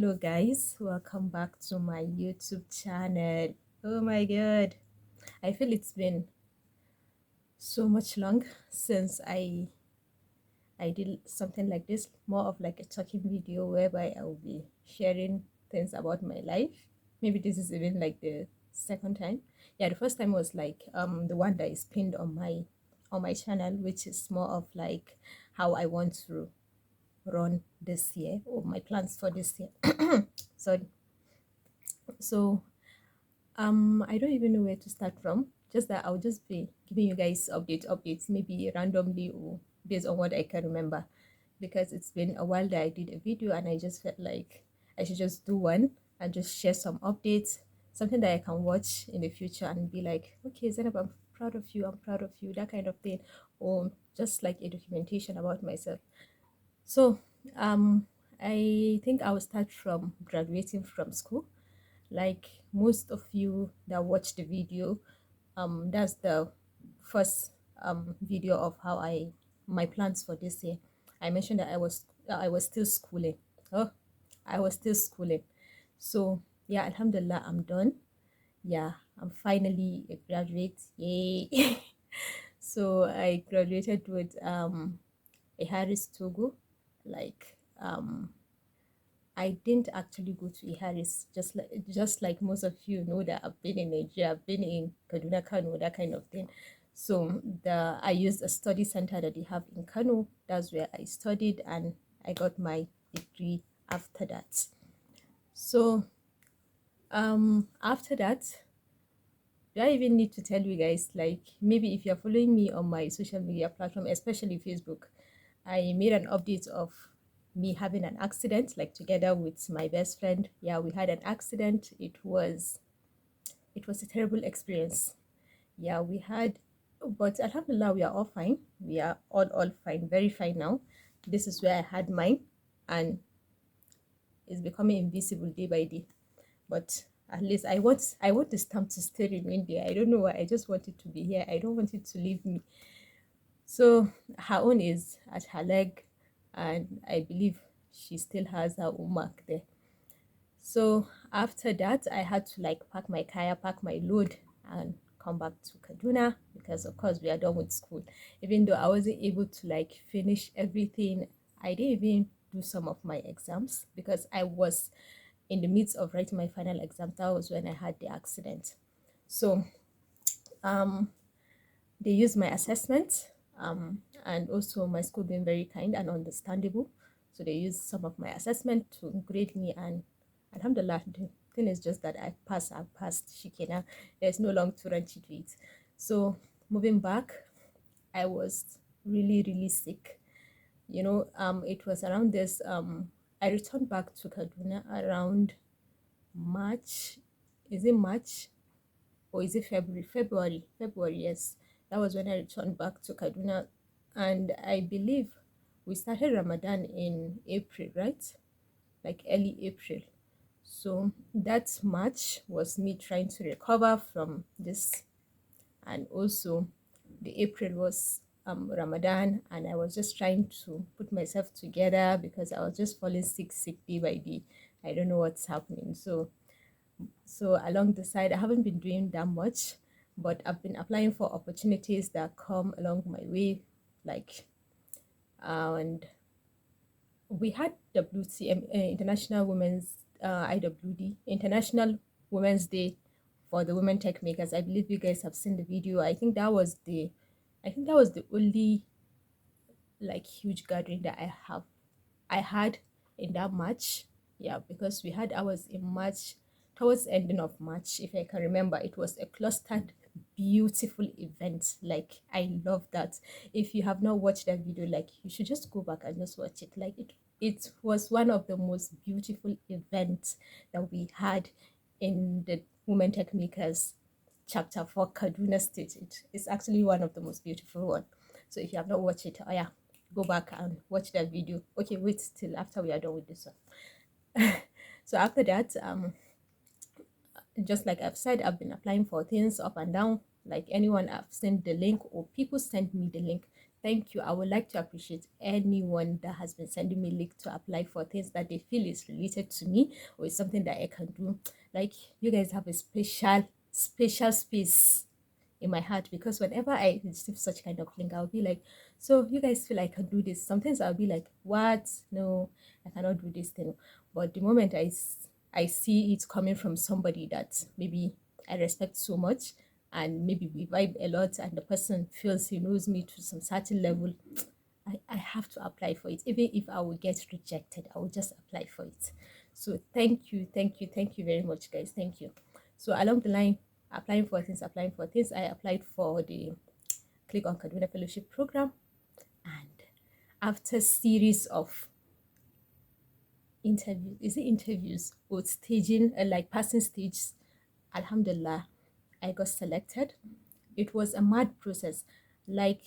Hello guys, welcome back to my YouTube channel. Oh my god, I feel it's been so much long since I did something like this, more of like a talking video whereby I will be sharing things about my life. Maybe this is even like the second time. Yeah, the first time was like the one that is pinned on my channel, which is more of like how I want to run this year or my plans for this year. So I don't even know where to start from. Just that I'll just be giving you guys updates, maybe randomly or based on what I can remember. Because it's been a while that I did a video and I just felt like I should just do one and just share some updates, something that I can watch in the future and be like, okay, Zainab, I'm proud of you, that kind of thing. Or just like a documentation about myself. So I think I will start from graduating from school. Like most of you that watch the video, that's the first video of how my plans for this year. I mentioned that I was still schooling. Oh, I was still schooling. So yeah, Alhamdulillah, I'm done. Yeah, I'm finally a graduate. Yay! So I graduated with a Harris Togo. Like I didn't actually go to Iharis, just like most of you know that I've been in Nigeria, I've been in Kaduna, Kano, that kind of thing. So I used a study center that they have in Kano. That's where I studied and I got my degree after that. So after that, do I even need to tell you guys? Like maybe if you're following me on my social media platform, especially Facebook, I made an update of me having an accident, like together with my best friend. Yeah, we had an accident. It was a terrible experience. Yeah, we had, but Alhamdulillah, we are all fine. We are all fine, very fine now. This is where I had mine, and it's becoming invisible day by day. But at least I want the stamp to still remain there. I don't know why. I just want it to be here. I don't want it to leave me. So her own is at her leg, and I believe she still has her own mark there. So after that, I had to like pack my kaya, pack my load, and come back to Kaduna because, of course, we are done with school. Even though I wasn't able to like finish everything, I didn't even do some of my exams because I was in the midst of writing my final exam. That was when I had the accident. So they used my assessment and also my school being very kind and understandable. So they used some of my assessment to grade me, and alhamdulillah, the thing is just that I passed Shikena. There's no long to run to it. So moving back, I was really, really sick. It was around this I returned back to Kaduna around March. Is it March? Or is it February? February, yes. That was when I returned back to Kaduna. And I believe we started Ramadan in April, right? Like early April. So that March was me trying to recover from this. And also the April was Ramadan, and I was just trying to put myself together because I was just falling sick day by day. I don't know what's happening. So along the side, I haven't been doing that much, but I've been applying for opportunities that come along my way, like and we had WTM, International Women's IWD, International Women's Day for the Women Tech Makers. I believe you guys have seen the video. I think that was the only like huge gathering that I had in that March. Yeah, because we had ours in March, towards the ending of March, if I can remember. It was a clustered, beautiful event. Like I love that. If you have not watched that video, like you should just go back and just watch it. Like it was one of the most beautiful events that we had in the Women Tech Makers chapter for Kaduna State. It's actually one of the most beautiful one. So if you have not watched it, oh yeah, go back and watch that video. Okay, wait till after we are done with this one. So after that, just like I've said, I've been applying for things up and down. Like anyone I've sent the link or people send me the link, Thank you. I would like to appreciate anyone that has been sending me link to apply for things that they feel is related to me or is something that I can do. Like, you guys have a special space in my heart, because whenever I receive such kind of link, I'll be like, so you guys feel I can do this? Sometimes I'll be like, what? No, I cannot do this thing. But the moment I see it coming from somebody that maybe I respect so much, and maybe we vibe a lot, and the person feels he knows me to some certain level, I have to apply for it. Even if I will get rejected, I will just apply for it. So thank you very much, guys. Thank you. So along the line, applying for things, I applied for the Click on Kaduna Fellowship Program. And after series of interviews or staging, like passing stage, alhamdulillah, I got selected. It was a mad process. Like,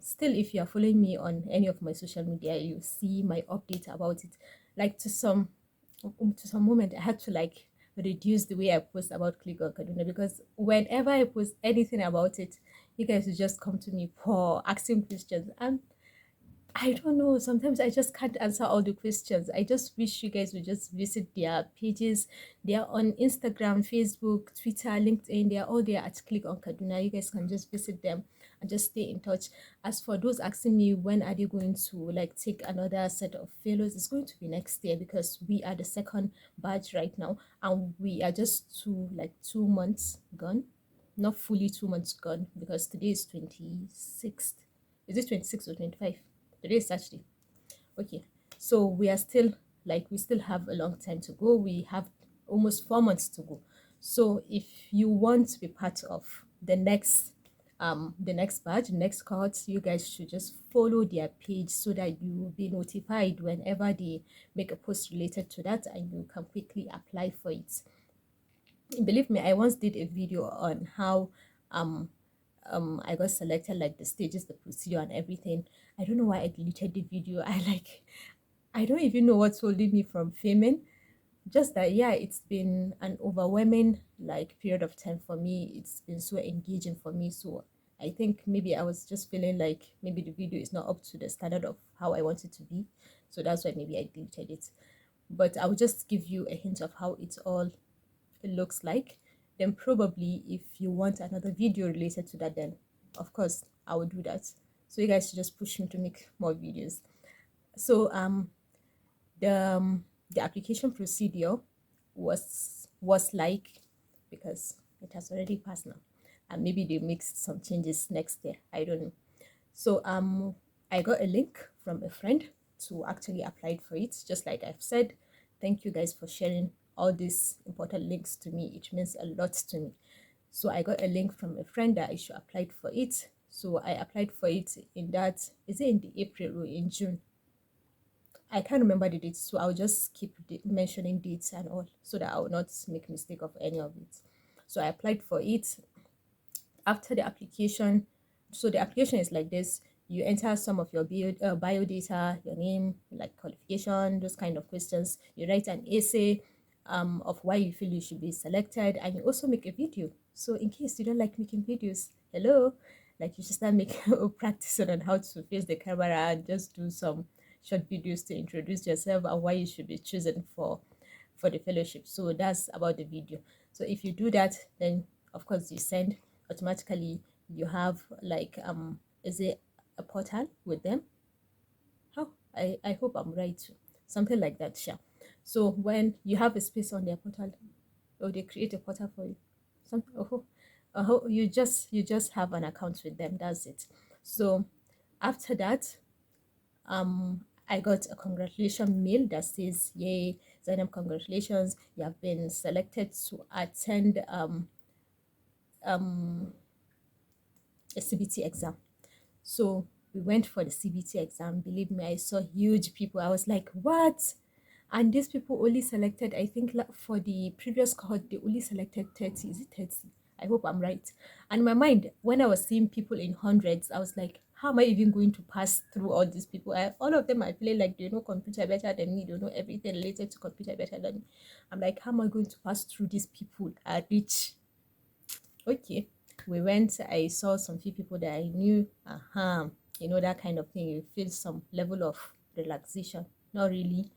still, if you are following me on any of my social media, you see my update about it. Like, to some moment, I had to like reduce the way I post about Click on Kaduna, because whenever I post anything about it, you guys will just come to me for asking questions, and I don't know. Sometimes I just can't answer all the questions. I just wish you guys would just visit their pages. They are on Instagram, Facebook, Twitter, LinkedIn. They are all there at Click on Kaduna. You guys can just visit them and just stay in touch. As for those asking me when are they going to like take another set of fellows, it's going to be next year, because we are the second batch right now, and we are just 2 months gone. Not fully 2 months gone, because today is 26th. Is it 26 or 25? Today is Saturday. Okay. So we are still we still have a long time to go. We have almost 4 months to go. So if you want to be part of the next batch, the next cohort, you guys should just follow their page so that you will be notified whenever they make a post related to that, and you can quickly apply for it. Believe me, I once did a video on how I got selected, like the stages, the procedure, and everything. I don't know why I deleted the video. I don't even know what's holding me from filming. Just that, yeah, it's been an overwhelming like period of time for me. It's been so engaging for me. So I think maybe I was just feeling like maybe the video is not up to the standard of how I want it to be. So that's why maybe I deleted it. But I will just give you a hint of how it looks like. Then probably if you want another video related to that, then of course I will do that. So you guys should just push me to make more videos. So the the application procedure was like, because it has already passed now, and maybe they make some changes next year, I don't know. So I got a link from a friend to actually apply for it. Just like I've said, thank you guys for sharing all these important links to me. It means a lot to me. So I got a link from a friend that I should apply for it. So I applied for it in that, is it in the April or in June? I can't remember the dates, so I'll just keep mentioning dates and all, so that I will not make mistake of any of it. So I applied for it. After the application, so the application is like this: you enter some of your bio data, your name, like qualification, those kind of questions. You write an essay of why you feel you should be selected, and you also make a video. So in case you don't like making videos, hello, like you should start making practicing on how to face the camera and just do some short videos to introduce yourself and why you should be chosen for the fellowship. So that's about the video. So if you do that, then of course you send, automatically you have like is it a portal with them? How, I hope I'm right too. Something like that, sure. So when you have a space on their portal, or they create a portal for you, something, you just have an account with them, that's it. So after that, I got a congratulation mail that says, yay, Zainab, congratulations, you have been selected to attend a CBT exam. So we went for the CBT exam. Believe me, I saw huge people. I was like, what? And these people only selected, I think, for the previous cohort, they only selected 30. Is it 30? I hope I'm right. And in my mind, when I was seeing people in hundreds, I was like, how am I even going to pass through all these people? All of them, I feel like they know computer better than me. They know everything related to computer better than me. I'm like, how am I going to pass through these people at reach? Okay, we went. I saw some few people that I knew. you know, that kind of thing. You feel some level of relaxation. Not really,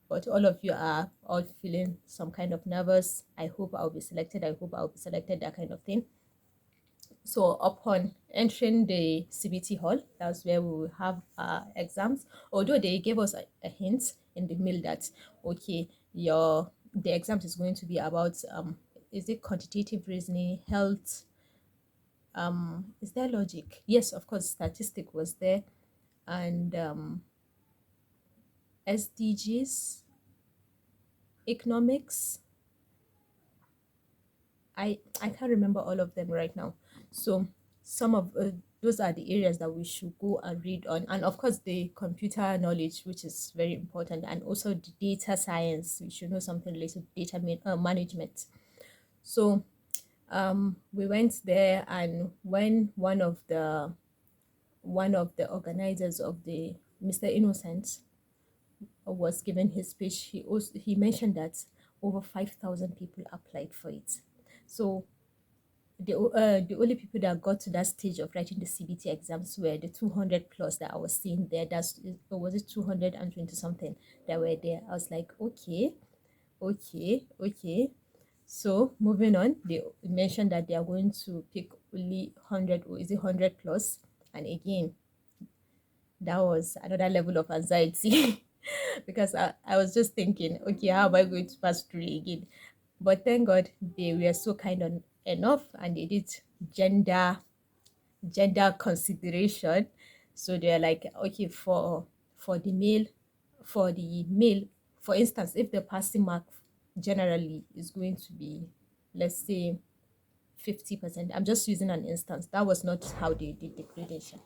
but all of you are all feeling some kind of nervous. I hope I'll be selected. I hope I'll be selected, that kind of thing. So upon entering the CBT hall, that's where we will have our exams. Although they gave us a hint in the mail that okay, your the exam is going to be about is it quantitative reasoning, health, is there logic? Yes, of course, statistic was there, and SDGs, economics. I can't remember all of them right now. So some of those are the areas that we should go and read on, and of course the computer knowledge, which is very important, and also the data science. We should know something related to data management. So we went there, and when one of the organizers of the Mr. Innocent was given his speech, he mentioned that over 5,000 people applied for it. So the only people that got to that stage of writing the CBT exams were the 200 plus that I was seeing there. That's, or was it 220 something that were there? I was like, okay, okay, okay. So moving on, they mentioned that they are going to pick only 100, or is it 100 plus? And again, that was another level of anxiety because I was just thinking, okay, how am I going to pass through again? But thank God they were so kind enough, and they did gender gender consideration. So they're like, okay, for the male, for instance, if the passing mark generally is going to be, let's say, 50%. I'm just using an instance. That was not how they did the gradation.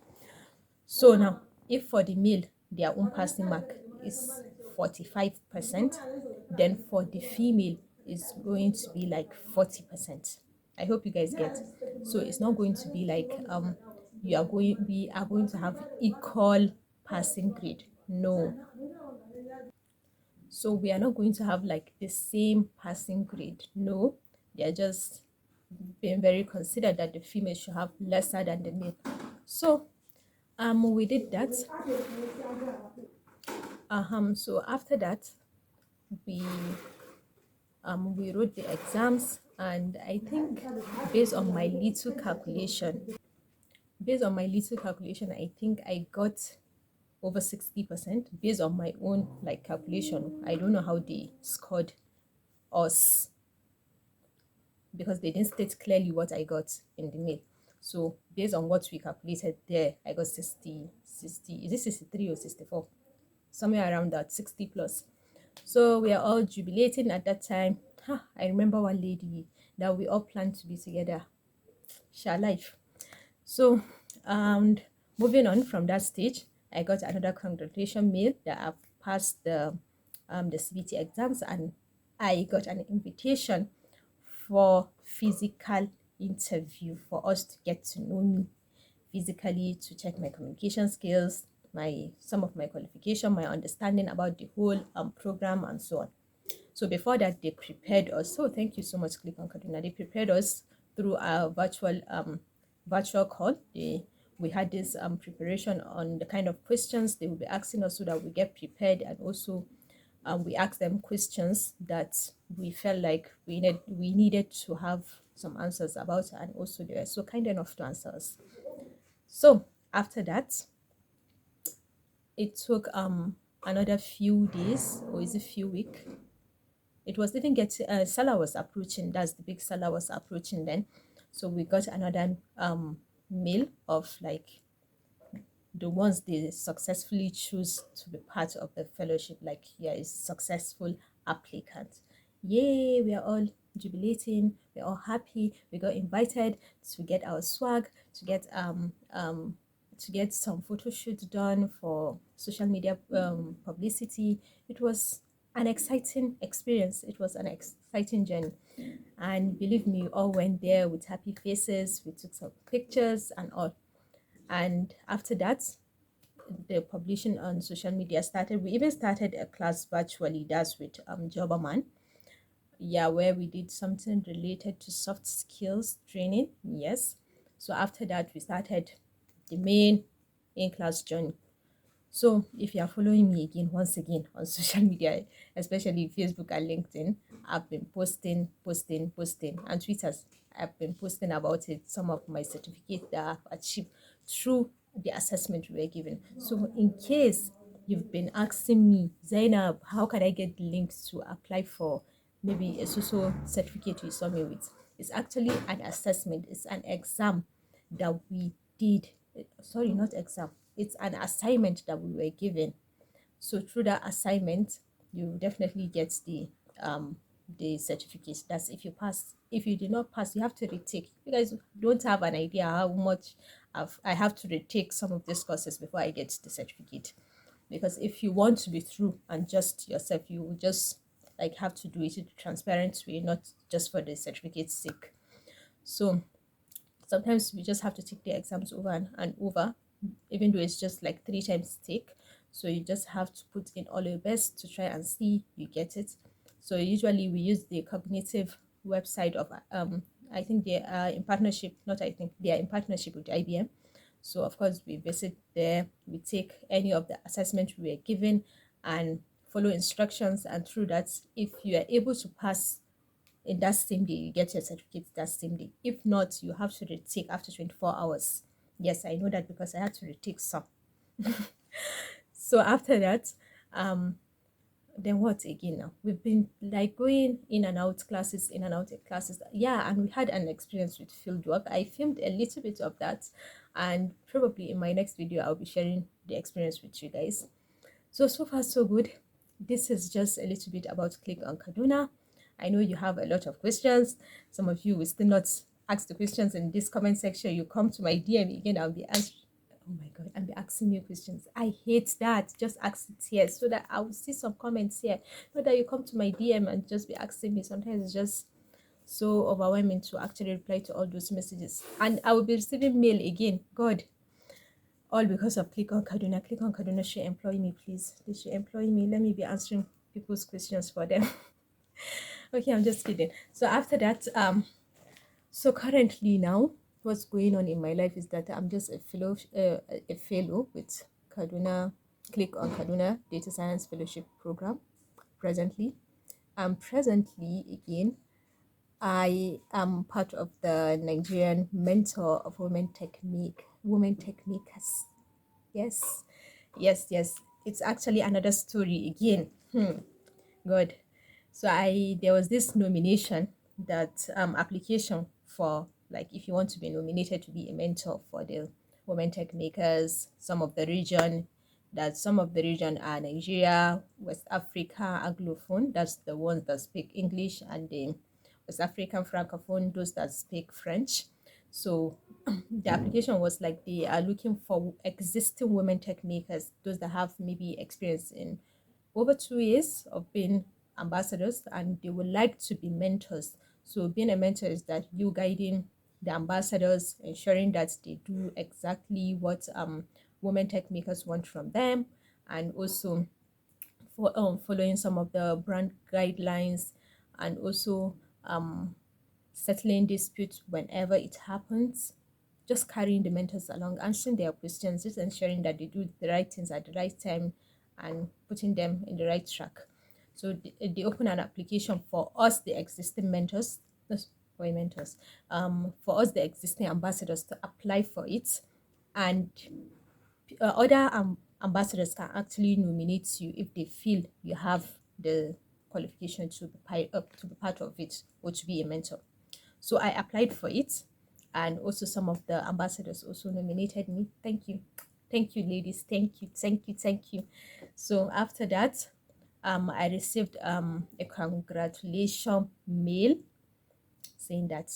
So now, if for the male, their own passing mark is 45%, then for the female, it's going to be like 40%. I hope you guys get. So it's not going to be like we are going to have equal passing grade. No. So we are not going to have like the same passing grade. No. They are just being very considered that the female should have lesser than the male. So we did that. So after that, we we wrote the exams, and I think based on my little calculation, I think I got over 60% based on my own like calculation. I don't know how they scored us because they didn't state clearly what I got in the mail. So based on what we calculated there, I got 60. Is it 63 or 64? Somewhere around that, 60 plus. So we are all jubilating at that time. I remember one lady that we all planned to be together. Share life. So, and moving on from that stage, I got another congratulation mail that I've passed the CBT exams, and I got an invitation for physical interview for us to get to know me physically, to check my communication skills, my some of my qualification, my understanding about the whole program, and so on. So before that, they prepared us. So thank you so much, Click on Kaduna. They prepared us through our virtual call. We had this preparation on the kind of questions they will be asking us so that we get prepared, and also we asked them questions that we felt like we needed to have some answers about, and also they were so kind enough to answer us. So after that, it took another few days, or is it few week? It was even get Salah was approaching. That's the big Salah was approaching then. So we got another mail of like the ones they successfully choose to be part of the fellowship, like yeah, is successful applicant. Yay, we are all jubilating, we're all happy, we got invited to get our swag, to get some photo shoots done for social media publicity. It was an exciting experience, it was an exciting journey, and believe me, we all went there with happy faces, we took some pictures and all. And after that, the publishing on social media started. We even started a class virtually, that's with Jobberman. Yeah, where we did something related to soft skills training. Yes. So after that, we started the main in-class journey. So if you are following me again, once again on social media, especially Facebook and LinkedIn, I've been posting, and Twitters. I've been posting about it, some of my certificates that I've achieved through the assessment we were given. So in case you've been asking me, Zainab, how can I get the links to apply for maybe a social certificate you saw me with? It's actually an assessment, it's an exam that we did. Sorry, not exam, it's an assignment that we were given. So through that assignment, you definitely get the certificate. That's if you pass. If you did not pass, you have to retake. You guys don't have an idea how much I have to retake some of these courses before I get the certificate. Because if you want to be through and just yourself, you will just like have to do it in a transparent way, not just for the certificate's sake. So sometimes we just have to take the exams over and over, even though it's just like 3 times take. So you just have to put in all your best to try and see you get it. So usually we use the cognitive website of I think they are in partnership, not I think they are in partnership with IBM. So of course we visit there, we take any of the assessment we were given and follow instructions, and through that, if you are able to pass in that same day, you get your certificate that same day. If not, you have to retake after 24 hours. Yes, I know that because I had to retake some. So after that, then what again now? We've been like going in and out classes, in and out of classes. Yeah, and we had an experience with fieldwork. I filmed a little bit of that, and probably in my next video, I'll be sharing the experience with you guys. So far, so good. This is just a little bit about Click on Kaduna. I know you have a lot of questions. Some of you will still not ask the questions in this comment section. You come to my DM again, I'll be answering. Oh my God, I'll be asking you questions. I hate that. Just ask it here so that I will see some comments here. Not that you come to my DM and just be asking me. Sometimes it's just so overwhelming to actually reply to all those messages. And I will be receiving mail again. God, all because of Click on Kaduna. Click on Kaduna should employ me, please. They should employ me. Let me be answering people's questions for them. Okay, I'm just kidding. So after that, so currently now, what's going on in my life is that I'm just a fellow with Kaduna, Click on Kaduna Data Science Fellowship Program presently. Presently again, I am part of the Nigerian Mentor of Women Techniques. Yes, yes. It's actually another story again. God. So there was this nomination that application for, like, if you want to be nominated to be a mentor for the women tech makers, some of the region are Nigeria, West Africa, Anglophone, that's the ones that speak English, and the West African Francophone, those that speak French. So the application was like they are looking for existing women tech makers, those that have maybe experience in over 2 years of being ambassadors, and they would like to be mentors. So being a mentor is that you guiding the ambassadors, ensuring that they do exactly what women tech makers want from them, and also for following some of the brand guidelines, and also settling disputes whenever it happens, just carrying the mentors along, answering their questions, just ensuring that they do the right things at the right time and putting them in the right track. So they open an application for us, the existing mentors, for us, the existing ambassadors, to apply for it. And other ambassadors can actually nominate you if they feel you have the qualification to be part of it or to be a mentor. So I applied for it, and also some of the ambassadors also nominated me. Thank you, ladies. Thank you. So after that, I received a congratulation mail saying that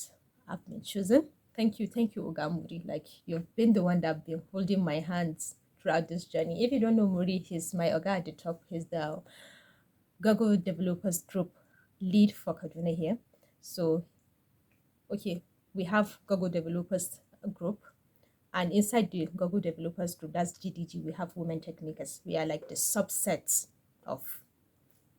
I've been chosen. Thank you, Oga. Like, you've been the one that been holding my hands throughout this journey. If you don't know Muri, he's my Oga at the top. He's the Google Developers Group lead for Kaduna here. So, okay, we have Google Developers Group, and inside the Google Developers Group, that's GDG, we have Women Techmakers. We are like the subset of,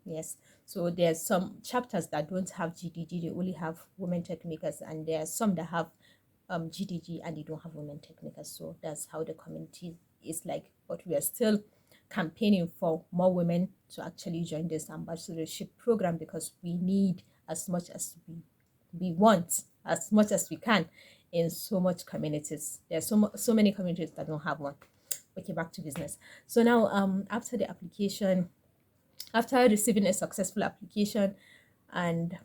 yes. So there's some chapters that don't have GDG, they only have Women Techmakers, and there are some that have GDG and they don't have Women Techmakers. So that's how the community is like, but we are still campaigning for more women to actually join this ambassadorship program, because we need as much as we want, as much as we can, in so much communities. There are so many communities that don't have one. Okay, back to business. So now, after the application, after receiving a successful application, and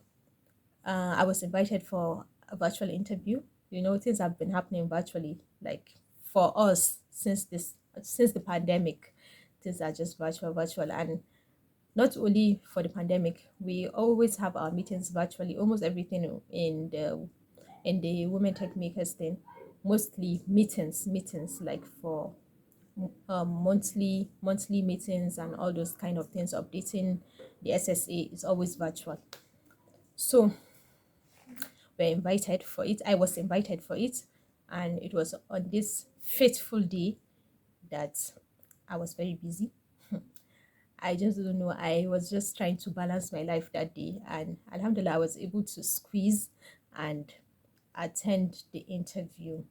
I was invited for a virtual interview. You know, things have been happening virtually, like for us since the pandemic. Things are just virtual, and not only for the pandemic, we always have our meetings virtually. Almost everything in the Women Tech Makers thing, mostly meetings like for monthly meetings and all those kind of things. Updating the SSA is always virtual. So were invited for it. I was invited for it, and it was on this fateful day that I was very busy. I just don't know. I was just trying to balance my life that day, and Alhamdulillah, I was able to squeeze and attend the interview.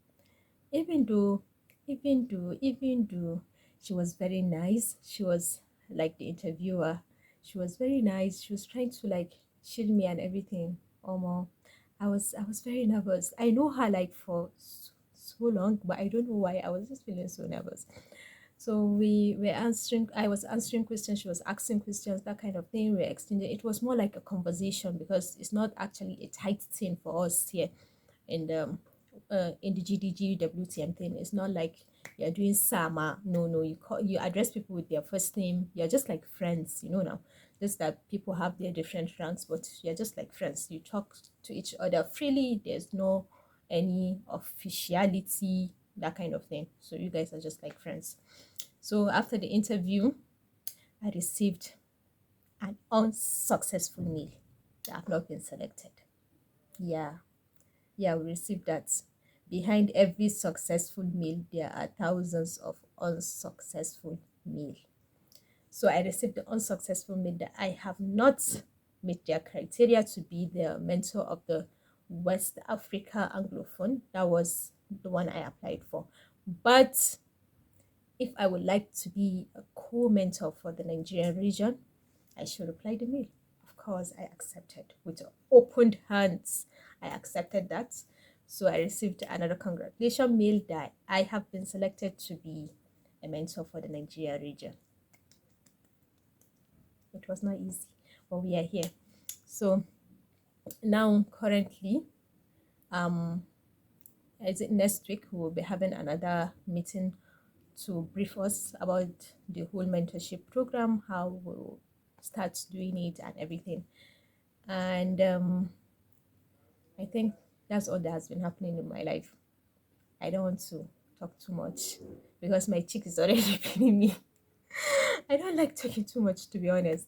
Even though, even though she was very nice, she was like the interviewer. She was very nice. She was trying to like shield me and everything. Almost, I was very nervous. I know her like for so long, but I don't know why I was just feeling so nervous. So we were answering, I was answering questions, she was asking questions, that kind of thing. We were exchanging. It was more like a conversation, because it's not actually a tight thing for us here in the GDG WTM thing. It's not like you're doing Sama. No, you address people with their first name. You're just like friends, now. Just that people have their different ranks, but you're just like friends. You talk to each other freely. There's no any officiality, that kind of thing. So you guys are just like friends. So after the interview, I received an unsuccessful mail that I've not been selected. Yeah, we received that. Behind every successful mail, there are thousands of unsuccessful mail. So I received the unsuccessful mail that I have not met their criteria to be the mentor of the West Africa Anglophone. That was the one I applied for. But if I would like to be a co-mentor for the Nigerian region, I should reply the mail. Of course, I accepted with opened hands. I accepted that. So I received another congratulation mail that I have been selected to be a mentor for the Nigeria region. It was not easy, but we are here. So now currently, is it next week we will be having another meeting to brief us about the whole mentorship program, how we'll start doing it and everything. And I think that's all that has been happening in my life. I don't want to talk too much because my cheek is already paining me. I don't like talking too much, to be honest.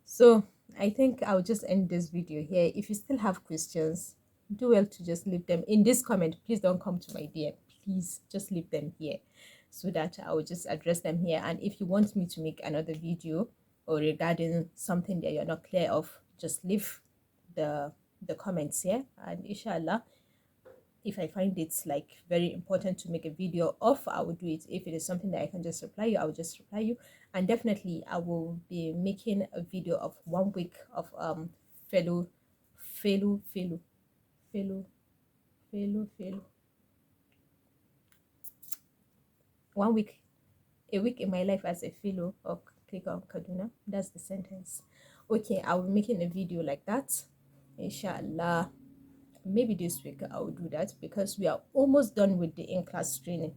So I think I'll just end this video here. If you still have questions, do well to just leave them in this comment. Please don't come to my DM. Please just leave them here so that I will just address them here. And if you want me to make another video or regarding something that you're not clear of, just leave the comments here, and inshallah, if I find it's like very important to make a video of, I will do it. If it is something that I can just reply you, I will just reply you. And definitely I will be making a video of 1 week of fellow fellow fellow fellow fellow fellow 1 week, a week in my life as a fellow of Click on Kaduna. That's the sentence. Okay, I will be making a video like that, inshallah. Maybe this week I will do that, because we are almost done with the in-class training.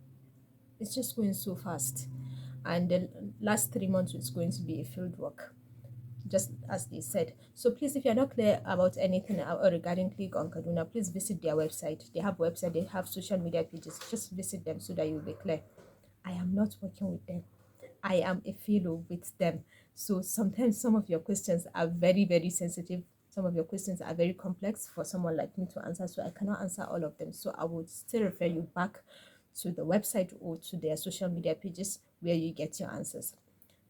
It's just going so fast, and the last 3 months is going to be a field work, just as they said. So please, if you're not clear about anything regarding Click on Kaduna, please visit their website. They have website, they have social media pages. Just visit them so that you'll be clear. I am not working with them, I am a fellow with them. So sometimes some of your questions are very, very sensitive. Some of your questions are very complex for someone like me to answer. So I cannot answer all of them. So I would still refer you back to the website or to their social media pages where you get your answers.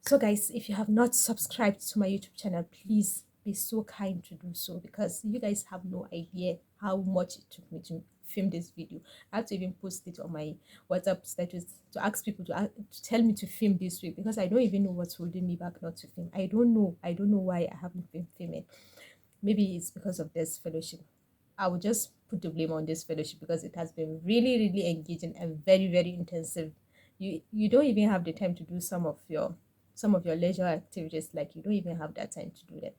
So guys, if you have not subscribed to my YouTube channel, please be so kind to do so, because you guys have no idea how much it took me to film this video. I had to even post it on my WhatsApp status to ask people to tell me to film this week, because I don't even know what's holding me back not to film. I don't know. I don't know why I haven't been filming. Maybe it's because of this fellowship. I would just put the blame on this fellowship, because it has been really, really engaging and very, very intensive. You don't even have the time to do some of your leisure activities. Like, you don't even have that time to do them.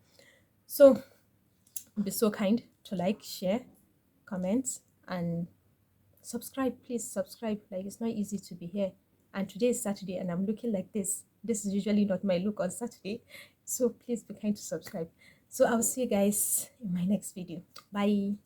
So be so kind to like, share, comment, and subscribe. Please subscribe. Like, it's not easy to be here. And today is Saturday, and I'm looking like this. This is usually not my look on Saturday. So please be kind to subscribe. So I'll see you guys in my next video. Bye.